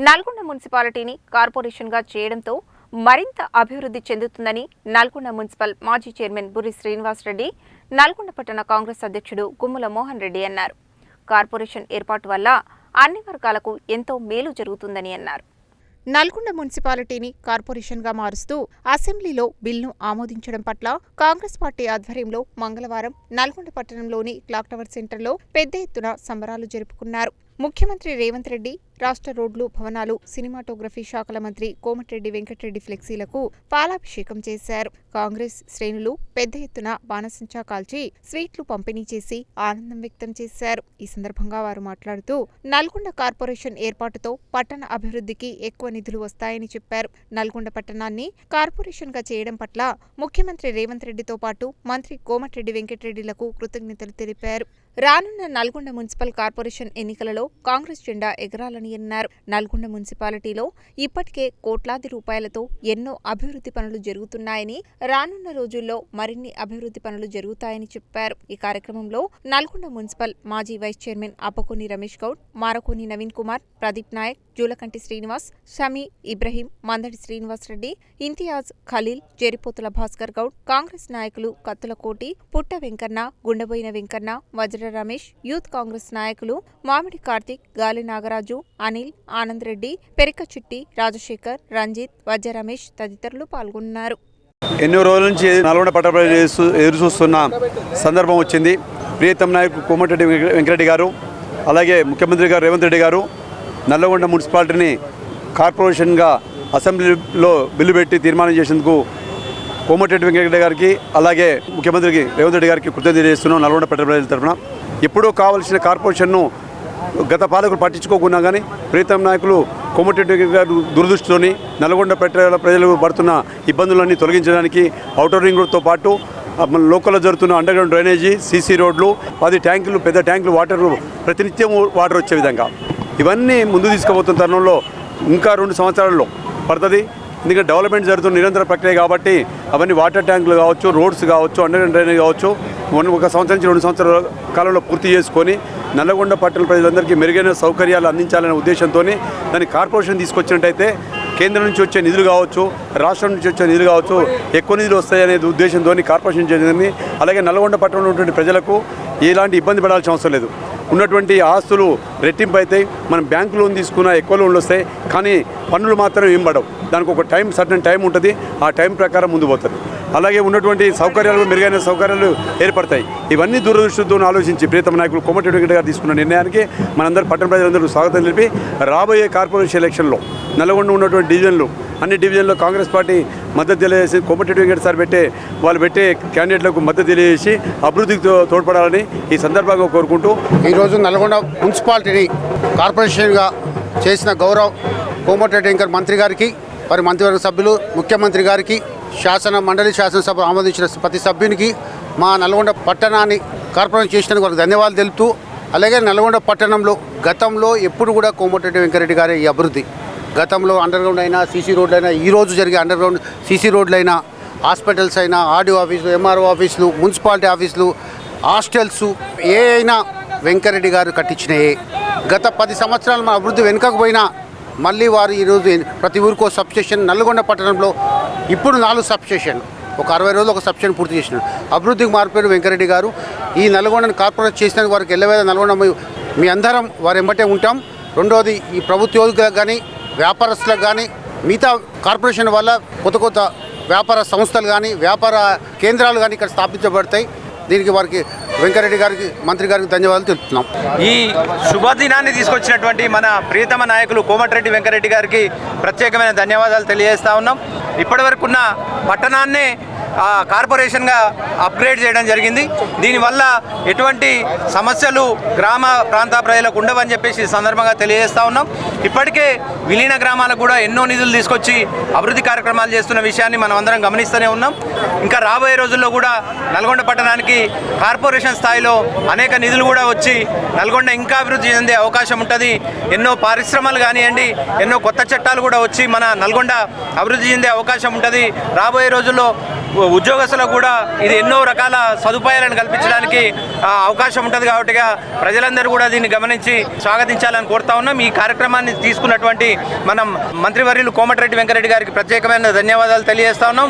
నల్గొండ మున్సిపాలిటీని కార్పొరేషన్గా చేయడంతో మరింత అభివృద్ధి చెందుతుందని నల్గొండ మున్సిపల్ మాజీ చైర్మన్ బుర్రి శ్రీనివాస్ రెడ్డి, నల్గొండ పట్టణ కాంగ్రెస్ అధ్యక్షుడు గుమ్మల మోహన్ రెడ్డి అన్నారు. కార్పొరేషన్ ఏర్పాటు వల్ల అన్ని వర్గాలకు ఎంతో మేలు జరుగుతుందని అన్నారు. నల్గొండ మున్సిపాలిటీని కార్పొరేషన్గా మారుస్తూ అసెంబ్లీలో బిల్లును ఆమోదించడం పట్ల కాంగ్రెస్ పార్టీ ఆధ్వర్యంలో మంగళవారం నల్గొండ పట్టణంలోని క్లాక్ టవర్ సెంటర్లో పెద్ద ఎత్తున సంబరాలు జరుపుకున్నారు. ముఖ్యమంత్రి రేవంత్ రెడ్డి, రాష్ట్ర రోడ్లు, భవనాలు, సినిమాటోగ్రఫీ శాఖల మంత్రి కోమటిరెడ్డి వెంకటరెడ్డి ఫ్లెక్సీలకు పాలాభిషేకం చేశారు. కాంగ్రెస్ శ్రేణులు పెద్ద ఎత్తున బాణసంచా కాల్చి స్వీట్లు పంపిణీ చేసి ఆనందం వ్యక్తం చేశారు. ఈ సందర్భంగా వారు మాట్లాడుతూ నల్గొండ కార్పొరేషన్ ఏర్పాటుతో పట్టణ అభివృద్ధికి ఎక్కువ నిధులు వస్తాయని చెప్పారు. నల్గొండ పట్టణాన్ని కార్పొరేషన్గా చేయడం పట్ల ముఖ్యమంత్రి రేవంత్ రెడ్డితో పాటు మంత్రి కోమటిరెడ్డి వెంకటరెడ్డిలకు కృతజ్ఞతలు తెలిపారు. రానున్న నల్గొండ మున్సిపల్ కార్పొరేషన్ ఎన్నికలలో కాంగ్రెస్ జెండా ఎగరాలని అన్నారు. నల్గొండ మున్సిపాలిటీలో ఇప్పటికే కోట్లాది రూపాయలతో ఎన్నో అభివృద్ధి పనులు జరుగుతున్నాయని, రానున్న రోజుల్లో మరిన్ని అభివృద్ధి పనులు జరుగుతాయని చెప్పారు. ఈ కార్యక్రమంలో నల్గొండ మున్సిపల్ మాజీ వైస్ చైర్మన్ అప్పకోని రమేష్ గౌడ్, మారకోని నవీన్ కుమార్, ప్రదీప్ నాయక్, జూలకంటి శ్రీనివాస్, షమీ ఇబ్రహీం, మందడి శ్రీనివాస్ రెడ్డి, ఇంతియాజ్, ఖలీల్, జెరిపోతుల భాస్కర్ గౌడ్, కాంగ్రెస్ నాయకులు కత్తుల కోటి, పుట్ట వెంకన్న, గుండబోయిన వెంకన్న, వజ్ర రమేష్, యూత్ కాంగ్రెస్ నాయకులు మామిడి కార్తిక్, గాలి నాగరాజు, అనిల్, ఆనంద్ రెడ్డి, పెరిక చిట్టి, రాజశేఖర్, రంజిత్, వజ్ర రమేష్ తదితరులు పాల్గొన్నారు. ఎన్నో రోజుల నుంచి నల్గొండ పట్టణ ఎదురు చూస్తున్న సందర్భం వచ్చింది. ప్రియతమ నాయకుడు కోమటిరెడ్డి వెంకటరెడ్డి గారు, అలాగే ముఖ్యమంత్రి గారు రేవంత్ రెడ్డి గారు నల్లగొండ మున్సిపాలిటీని కార్పొరేషన్గా అసెంబ్లీలో బిల్లు పెట్టి తీర్మానం చేసేందుకు కోమటిరెడ్డి వెంకటరెడ్డి గారికి, అలాగే ముఖ్యమంత్రికి రేవంత్ రెడ్డి గారికి కృతజ్ఞతలు చేస్తున్నాం. నల్గొండ పట్టణ ప్రజల తరఫున ఎప్పుడూ కావాల్సిన కార్పొరేషన్ను గత పాలకులు పట్టించుకోకుండా కానీ ప్రీతం నాయకులు కోమటిరెడ్డి గారు దురదృష్టితోని నల్గొండ ప్రజలు పడుతున్న ఇబ్బందులన్నీ తొలగించడానికి ఔటర్ రింగ్ రోడ్తో పాటు లోకల్లో జరుగుతున్న అండర్ గ్రౌండ్ డ్రైనేజీ, సీసీ రోడ్లు, 10 ట్యాంకులు, పెద్ద ట్యాంకులు, వాటర్ ప్రతినిత్యం వాటర్ వచ్చే విధంగా ఇవన్నీ ముందు తీసుకుపోతున్న తరుణంలో ఇంకా 2 సంవత్సరాల్లో పడుతుంది. ఎందుకంటే డెవలప్మెంట్ జరుగుతున్న నిరంతర ప్రక్రియ కాబట్టి అవన్నీ వాటర్ ట్యాంకులు కావచ్చు, రోడ్స్ కావచ్చు, అండర్ గ్రౌండ్ డ్రైనేజ్ కావచ్చు, 1 సంవత్సరం నుంచి 2 సంవత్సరాల కాలంలో పూర్తి చేసుకొని నల్లగొండ పట్టణ ప్రజలందరికీ మెరుగైన సౌకర్యాలు అందించాలనే ఉద్దేశంతో దాన్ని కార్పొరేషన్ తీసుకొచ్చినట్టయితే కేంద్రం నుంచి వచ్చే నిధులు కావచ్చు, రాష్ట్రం నుంచి వచ్చే నిధులు కావచ్చు, ఎక్కువ నిధులు వస్తాయనే ఉద్దేశంతో కార్పొరేషన్ చేసింది. అలాగే నల్లగొండ పట్టణంలో ఉన్నటువంటి ప్రజలకు ఎలాంటి ఇబ్బంది పడాల్సిన అవసరం లేదు. ఉన్నటువంటి ఆస్తులు రెట్టింపు అవుతాయి. మనం బ్యాంకు లోన్ తీసుకున్నా ఎక్కువ లోన్లు వస్తాయి, కానీ పన్నులు మాత్రం ఏం పడవు. దానికి ఒక సర్టన్ టైం ఉంటుంది. ఆ టైం ప్రకారం ముందు పోతుంది. అలాగే ఉన్నటువంటి సౌకర్యాలు, మెరుగైన సౌకర్యాలు ఏర్పడతాయి. ఇవన్నీ దూరదృష్టితో ఆలోచించి ప్రియతమ నాయకులు కోమటిరెడ్డి వెంకటరెడ్డి గారు తీసుకున్న నిర్ణయానికి మనందరూ పట్టణ ప్రజలందరూ స్వాగతం తెలిపి రాబోయే కార్పొరేషన్ ఎలక్షన్లో నల్గొండ ఉన్నటువంటి డివిజన్లు, అన్ని డివిజన్లో కాంగ్రెస్ పార్టీ మద్దతు తెలియజేసి కోమటిరెడ్డి వెంకటరెడ్డి సార్ వాళ్ళు పెట్టే క్యాండిడేట్లకు మద్దతు తెలియజేసి అభివృద్ధికి తోడ్పడాలని ఈ సందర్భంగా కోరుకుంటూ ఈరోజు నల్గొండ మున్సిపాలిటీని కార్పొరేషన్గా చేసిన గౌరవ కోమటిరెడ్డి వెంకటరెడ్డి మంత్రి గారికి, వారి మంత్రివర్గ సభ్యులు, ముఖ్యమంత్రి గారికి, శాసనసభ ఆమోదించిన ప్రతి సభ్యునికి, మా నల్గొండ పట్టణాన్ని కార్పొరేషన్ చేసినందుకు వారికి ధన్యవాదాలు తెలుపుతూ, అలాగే నల్గొండ పట్టణంలో గతంలో ఎప్పుడు కూడా కోమటిరెడ్డి వెంకటరెడ్డి గారి ఈ అభివృద్ధి, గతంలో అండర్ గ్రౌండ్ అయినా, సీసీ రోడ్లు అయినా, ఈరోజు జరిగే అండర్ గ్రౌండ్ సీసీ రోడ్లు అయినా, హాస్పిటల్స్ అయినా, ఆర్డీఓ ఆఫీసులు, ఎంఆర్ఓ ఆఫీసులు, మున్సిపాలిటీ ఆఫీసులు, హాస్టల్స్ ఏ అయినా వెంకటరెడ్డి గారు కట్టించినాయే. గత 10 సంవత్సరాలు మన అభివృద్ధి వెనుకపోయినా మళ్ళీ వారు ఈరోజు ప్రతి ఊరికో సబ్స్టేషన్, నల్గొండ పట్టణంలో ఇప్పుడు 4 సబ్స్టేషన్, ఒక 60 రోజులు ఒక సబ్స్టేషన్ పూర్తి చేసినారు. అభివృద్ధికి మారిపోయిన వెంకటరెడ్డి గారు ఈ నల్గొండను కార్పొరేట్ చేసినందుకు వారికి ఎల్లవేళ నల్గొండ మీ అందరం వారి ఎంబటే ఉంటాం. రెండోది, ఈ ప్రభుత్వోద్యోగులకు కానీ, వ్యాపారస్తులకు కానీ, మిగతా కార్పొరేషన్ వల్ల కొత్త వ్యాపార సంస్థలు కానీ, వ్యాపార కేంద్రాలు కానీ ఇక్కడ స్థాపించబడతాయి. దీనికి వారికి వెంకటరెడ్డి గారికి, మంత్రి గారికి ధన్యవాదాలు తెలుపుతున్నాం. ఈ శుభదినాన్ని తీసుకొచ్చినటువంటి మన ప్రియతమ నాయకులు కోమటిరెడ్డి వెంకటరెడ్డి గారికి ప్రత్యేకమైన ధన్యవాదాలు తెలియజేస్తూ ఉన్నాం. ఇప్పటివరకున్న పట్టణాన్నే కార్పొరేషన్గా అప్గ్రేడ్ చేయడం జరిగింది. దీనివల్ల ఎటువంటి సమస్యలు గ్రామ ప్రాంత ప్రజలకు ఉండవని చెప్పేసి సందర్భంగా తెలియజేస్తూ ఉన్నాం. ఇప్పటికే విలీన గ్రామాలకు కూడా ఎన్నో నిధులు తీసుకొచ్చి అభివృద్ధి కార్యక్రమాలు చేస్తున్న విషయాన్ని మనం అందరం గమనిస్తూనే ఉన్నాం. ఇంకా రాబోయే రోజుల్లో కూడా నల్గొండ పట్టణానికి కార్పొరేషన్ స్థాయిలో అనేక నిధులు కూడా వచ్చి నల్గొండ ఇంకా అభివృద్ధి చెందే అవకాశం ఉంటుంది. ఎన్నో పరిశ్రమలు కానివ్వండి, ఎన్నో కొత్త చట్టాలు కూడా వచ్చి మన నల్గొండ అభివృద్ధి చెందే అవకాశం ఉంటుంది. రాబోయే రోజుల్లో ఉద్యోగస్తులకు కూడా ఇది ఎన్నో రకాల సదుపాయాలను కల్పించడానికి అవకాశం ఉంటుంది కాబట్టి ప్రజలందరూ కూడా దీన్ని గమనించి స్వాగతించాలని కోరుతా ఉన్నాం. ఈ కార్యక్రమాన్ని తీసుకున్నటువంటి మనం మంత్రివర్యులు కోమటిరెడ్డి వెంకరెడ్డి గారికి ప్రత్యేకమైన ధన్యవాదాలు తెలియజేస్తా ఉన్నాం.